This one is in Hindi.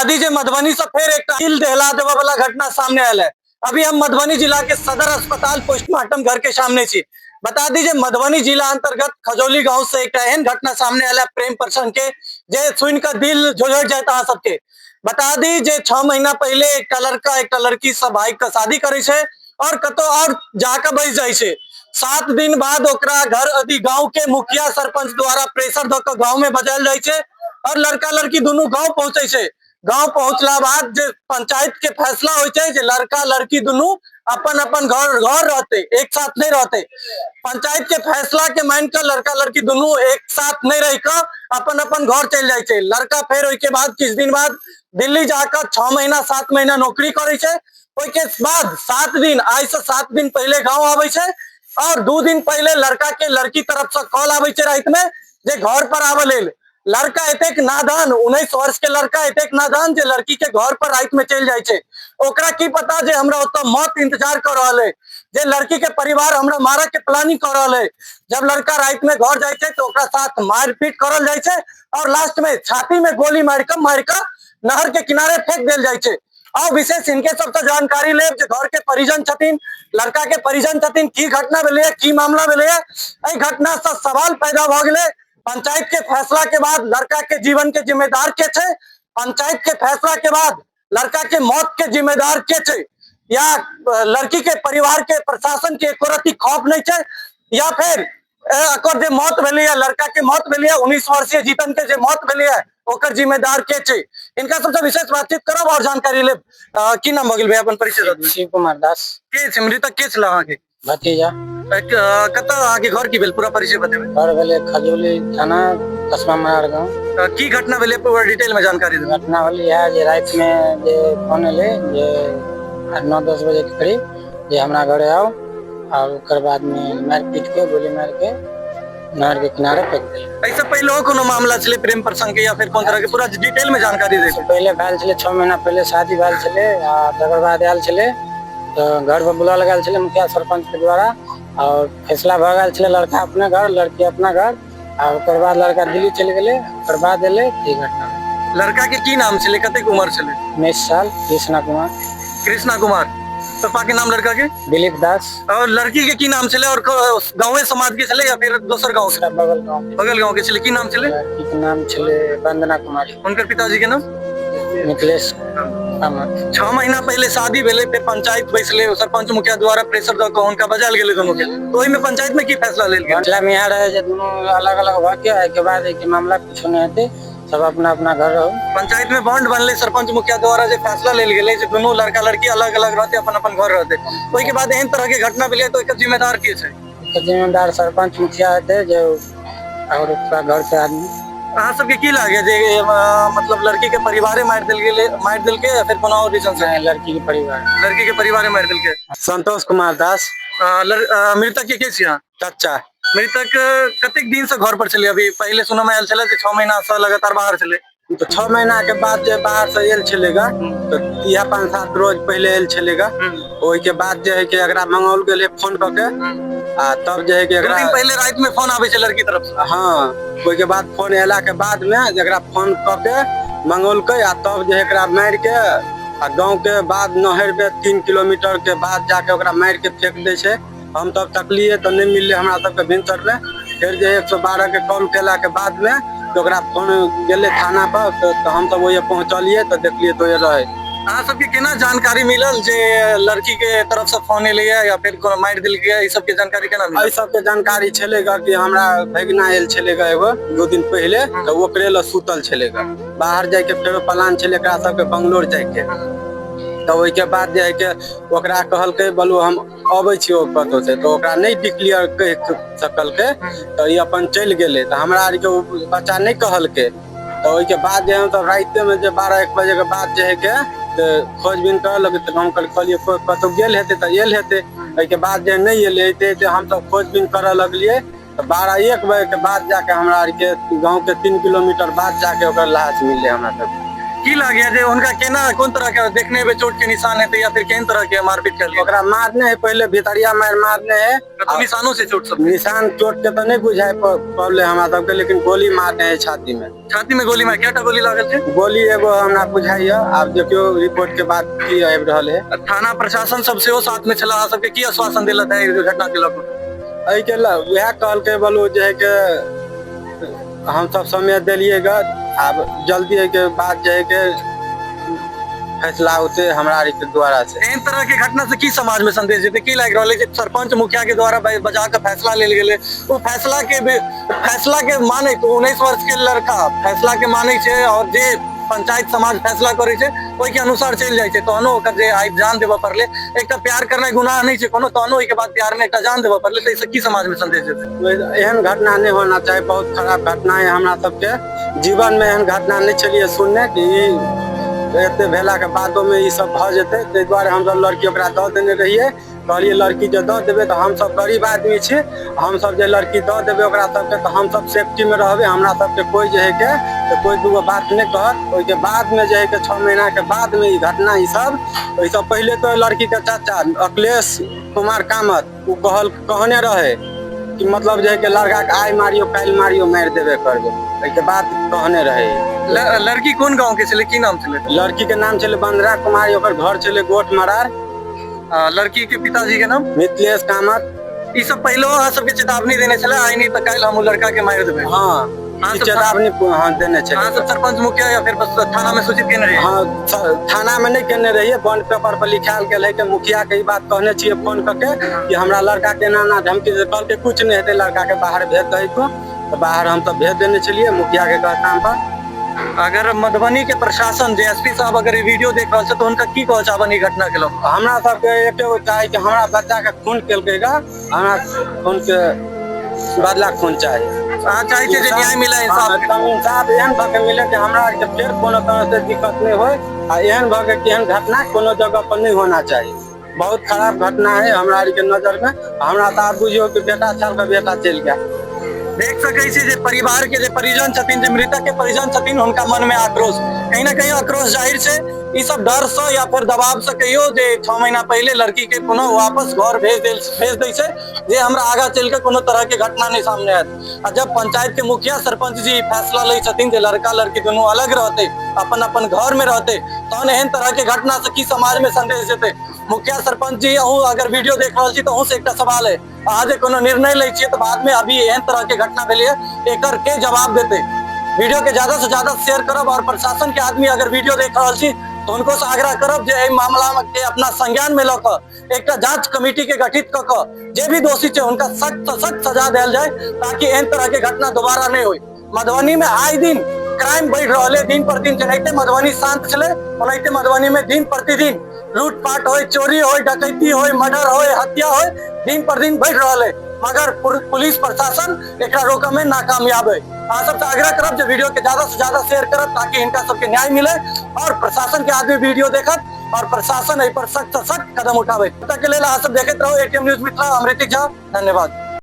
दीजिए मधुबनी से फिर एक दिल दहला देने वाला घटना सामने आयल है। अभी हम मधुबनी जिला के सदर अस्पताल पोस्टमार्टम घर के सामने छी। बता दीजिए मधुबनी जिला अंतर्गत खजौली गांव से एक एहन घटना सामने आयल है प्रेम प्रसंग के जे सुन कर दिल झोझड़ जाता है सबके। बता दी जे 6 महीना पहले एक लड़का एक लड़की सब भाई का शादी करे छे और कतो और जाकर बैस जाए छे। 7 दिन बाद ओकरा घर अभी गांव के मुखिया सरपंच द्वारा प्रेशर द के गांव में बजायल जाए छे और लड़का लड़की दोनों गांव पहुंचे छे। गांव पहुंचला बाद जे पंचायत के फैसला होय छे जे लड़का लड़की दोनों अपन अपन घर रहते, एक साथ नहीं रहते। पंचायत के फैसला के मान कर लड़का लड़की दोनों एक साथ नहीं रह कर अपन अपन घर चल जाए छे। लड़का फिर के बाद कुछ दिन बाद दिल्ली जाकर 6 महीना 7 महीना नौकरी करे छे। के बाद 7 दिन आज से 7 दिन पहले गांव आवे छे और 2 दिन पहले लड़का के लड़की तरफ से कॉल आवे छे रात में जे घर पर आवे लेल। लड़का एतेक नादान 19 वर्ष के लड़का एतेक नादान जे लड़की के घर पर रात में चल जाए छे। ओकरा की पता जे हमरा ओत मौत इंतजार कर रहल है, जे लड़की के परिवार हमरा मारे के प्लानिंग कर रहल है। जब लड़का रात में घर जाए छे तो ओकरा साथ मारपीट करल जाए छे और लास्ट में छाती में गोली मार के नहर के किनारे फेंक देल जाए छे। और विशेष इनके सबसे जानकारी ले घर के परिजन छथिन, लड़का के परिजन छथिन, की घटना भेलै की मामला भेलै। एहि घटना से सवाल पैदा भ गेलै पंचायत के फैसला के बाद लड़का के जीवन के जिम्मेदार के थे, पंचायत के फैसला के बाद लड़का के मौत के जिम्मेदार के थे, या लड़की के परिवार के प्रशासन के एको रत्ती खौफ नहीं थे, या फिर अकर जे मौत भेलै है लड़का के मौत भेलै है 19 वर्षीय जीतन के जे मौत भेलै है ओकर जिम्मेदार के थे। इनका सबसे विशेष बातचीत करब और जानकारी लेब। की नाम भगिल भाई अपन परिचय दे। शिव कुमार दास के छै मृतक के छला अहाँ के भतीजा। कत अहाँ के घर की भेल पूरा परिचय बताबे। घर भेले खजौली थाना कस्बा मनार गांव। की घटना भेलै पूरा डिटेल में जानकारी दे। घटना होली है जे रात में जे फोन एले जे 9-10 बजे के करीब जे हमरा घरे आओ और ओकर बाद में मार पीट के गोली मार के नहर के किनारे फेंक दिया। ऐसा पहले कोनो मामला चले प्रेम प्रसंग के या फिर कौन तरह के पूरा डिटेल में जानकारी दे। पहले भेल छले 6 महीना पहले शादी भेल छले आ तकर बाद आयल छले तो घर पर बुला लगाल छले मुखिया सरपंच के द्वारा और फैसला भ गेल छले लड़का अपने घर लड़की अपना घर और ओकर बाद लड़का दिल्ली चल गेले। ओकर बाद एले ई घटना। लड़का के की नाम छले कतेक उम्र छले। 19 साल कृष्णा कुमार। कृष्णा कुमार। पापा के नाम लड़का के दिलीप दास। और लड़की के की नाम छले और गांव समाज के छले या फिर दोसर गांव से। बगल गांव के छले की नाम छले। लड़की के नाम छले वंदना कुमारी। उनकर पिताजी के नाम निकलेश। 6 महीना पहले शादी भेले फिर पंचायत बैसले सरपंच मुखिया द्वारा प्रेशर द के उनका बजाल गेले दोनों के। तो ओहि में पंचायत में की फैसला लेल गेल। मतलब में यहाँ रहे जे दोनों अलग-अलग भ के के बाद एक मामला कुछ नहीं हेते सब अपना अपना घर रहो। पंचायत में बॉन्ड बनले सरपंच मुखिया द्वारा जे फैसला लेल गेले जे दोनों लड़का लड़की अलग अलग रहते अपन अपन घर रहते। ओहि के बाद एहन तरह के घटना भेले तो एकर जिम्मेदार के छै। जिम्मेदार सरपंच मुखिया हेते जो और पूरा घर के आदमी। अहाँ सबके की लागे जे मतलब लड़की के परिवारे मार देल के या फिर कोनो और रीजन से। लड़की के परिवार मार देल के। संतोष कुमार दास। मृतक के छी अहाँ चाचा। मृतक कतेक दिन से घर पर चले। अभी पहले सुनो में आयल छले 6 महीना से लगातार बाहर चले। तो 6 महीना के बाद जे बाहर से एल छलेगा तो यह 5-7 रोज पहले एल छलेगा। ओई के बाद जे है कि एकरा मंगौल गेले फोन क के आ तब जे है कि एकरा दिन पहले रात में फोन आवे छै लड़की तरफ से। हां ओई के बाद फोन एला के बाद में एकरा फोन क के मंगौल के आ तब जे एकरा मार के आ गांव के बाद नहर पे 3 किलोमीटर के बाद जाके ओकरा मार के फेंक दे छै। हम तब तकलिए तो नहीं मिलले हमरा सब के भिनसर में। फिर जे 112 के कॉल केला के बाद में तो ओकरा फोन गेले थाना पर तो हम सब ओए पहुंचलिए तो देखलिए तो ये रहे। अहाँ सबके केना जानकारी मिलल जे लड़की के तरफ से फोन एले या फिर कोनो मार दिल के ई सब के जानकारी केना मिलल। ई सब के जानकारी छलेगा कि हमरा भगना एल छलेगा एगो 2 दिन पहले तो ओकरे ल सुतल छलेगा बाहर जाय के फेर प्लान छले एकरा सब के बंगलोर जाय के। तो ओइ के बाद जे है के ओकरा कहल के बोलू हम आबै छी ओ कतो से तो ओकरा नहीं डिक्लेयर कह सकल के तो ई अपन चल गेले तो हमरा आर के बच्चा नहीं कहल के। तो ओइ के बाद जे हम सब रात में जे 12-1 बजे के बाद जे है के खोजबीन कर लगे तो हम कहलिए कतो गेल हेते तो एल हेते। ओइ के बाद जे नहीं एले ते हम सब खोजबीन करे लगलिए तो 12-1 बजे के बाद जाके हमरा आर के गांव के 3 किलोमीटर बाद जाके ओकर लाश मिलले हमरा सब। की लगे जे उनका केना कौन तरह के देखने में चोट के निशान है या फिर केन तरह के मारपीट कर लिया ओकरा मारने है पहले भितरिया मारने है तो निशानों से चोट सब निशान चोट के तो नहीं बुझाए पड़ले हमरा सबके लेकिन गोली मारने है छाती में गोली मार क्या गोली लागल थे गोली एगो हमरा बुझाइए अब देखियो रिपोर्ट के बाद की आबि रहल है थाना प्रशासन सबसे वो साथ में चला सबके की आश्वासन दिलत है घटना के लग एहि के वह कहल के बोलो जे है के हम सब समय दिलिएगा अब जल्दी के बाद जे है के फैसला होते हमारा के द्वारा से इन तरह के घटना से की समाज में संदेश देते की लग रहा है सरपंच मुखिया के द्वारा बजा के फैसला ले गेले वो फैसला के माने तो 19 वर्ष के लड़का फैसला के माने छे और जे पंचायत समाज फैसला करे छे ओई के अनुसार चल जाय छे तोनो ओकर जे आइ जान देबा पड़ले एकटा प्यार करना गुनाह नहीं छे कोनो तोनो ओई के बाद प्यार में एकटा जान देबा पड़ले त इससे की समाज में संदेश देते एहन घटना नहीं होना चाहिए बहुत खराब घटना है हमरा सबके जीवन में एहन घटना नहीं चलिए सुनने की एते भेला के बादो में ई सब भ जेते तै द्वारे हम सब लड़की ओकरा द देने रहिए कहलिए लड़की जे द देबे तो हम सब गरीब आदमी छी हम सब जे लड़की द देबे ओकरा सबके तो हम सब सेफ्टी में रहबे हमरा सबके कोई जे है के तो कोई दूगो बात नहीं कहत ओई के बाद में जे है के 6 महीना के बाद में ई घटना ई सब पहले तो लड़की के चाचा अखिलेश कुमार कामत उ कहने रहे कि मतलब जे है के लड़का के आइ मारियो काल मारियो मार देबे करबे ओई के बाद कहने रहे लड़की कौन गांव के छले की नाम छले लड़की के नाम छले बंदरा कुमारी ओकर घर छले गोट मरार लड़की के पिताजी के नाम मिथिलेश कामत ई सब पहले अहाँ सबके चेतावनी देने छले आई नहीं तो काल हम लड़का के मार देबे हां चेतावनी देने छले हां सब सरपंच मुखिया या फिर बस थाना में सूचित केने रहिए हां थाना में नहीं केने रहिए बॉन्ड पेपर पर लिखाल गेल है कि मुखिया के ई बात कहने छिए फोन करके कि हमरा लड़का के ना धमकी कल के कुछ नहीं हेते लड़का के बाहर भेज दही तो बाहर हम सब भेज देने चलिए मुखिया के कहताम पर अगर मधुबनी के प्रशासन एसपी साहब अगर ये वीडियो देख रहा है तो उनका की कह चाहबन ई घटना के लोग हमरा सबके एकेगो चाहे कि हमरा बच्चा के खून केलकेगा हमरा खून के बदला खून चाहिए चाहे जे न्याय मिले इंसाफ एहन भ के मिले कि हमरा के फिर कोनो तरह से दिक्कत नहीं होय आ एहन भ के एहन घटना कोनो जगह पर नहीं होना चाहिए बहुत खराब घटना है हमरा के नजर में हमरा तो आप बुझियो कि बेटा साल का बेटा चल गया देख सकै छी जे परिवार के जे परिजन छथिन जे मृतक के परिजन छथिन उनका मन में आक्रोश कहीं ना कहीं आक्रोश जाहिर छै ई सब डर से या फिर दबाव से कहियो जे 6 महीना पहले लड़की के पुनः वापस घर भेज दै छै जे हमरा आगा चल के कोनो तरह के घटना नहीं सामने आयत आ जब पंचायत के मुखिया सरपंच जी फैसला ले छथिन जे लड़का लड़की दोनों अलग रहते अपन अपन घर में रहते तहन एहन तरह के घटना से की समाज में संदेश देते मुखिया सरपंच जी अहूँ अगर वीडियो देख रहल छी तो अहूँ से एकटा सवाल है अहाँ जे कोनो निर्णय लै छियै तो बाद में अभी एहन तरह के घटना भेलै एकर के जवाब देते वीडियो के ज्यादा से ज्यादा शेयर करब और प्रशासन के आदमी अगर वीडियो देख रहल छी तो उनको से आग्रह करब जे एहि मामला के अपना संज्ञान में लऽ कऽ एकटा जांच कमेटी के गठित कऽ कऽ जे भी दोषी छै उनका सख्त से सख्त सजा देल जाए ताकि एहन तरह के घटना दोबारा नहीं होय मधुबनी में आए दिन क्राइम बढ़ रहा है दिन पर दिन जेनाहिते मधुबनी शांत छले ओनाहिते मधुबनी में दिन प्रतिदिन लूटपाट होय चोरी होय डकैती होय मर्डर होय हत्या होय दिन पर दिन बढ़ रहा है मगर पुलिस प्रशासन एकरा रोकऽ में नाकामयाब है अहाँ सबसे आग्रह करब जे वीडियो के ज्यादा से ज्यादा शेयर करब ताकि इनका सबके न्याय मिले और प्रशासन के आदमी वीडियो देखत और प्रशासन एहि पर सख्त से सख्त कदम उठावे तब तक के लेल अहाँ सब देखैत रहू एटीएम न्यूज मित्र अमृतिक झा धन्यवाद।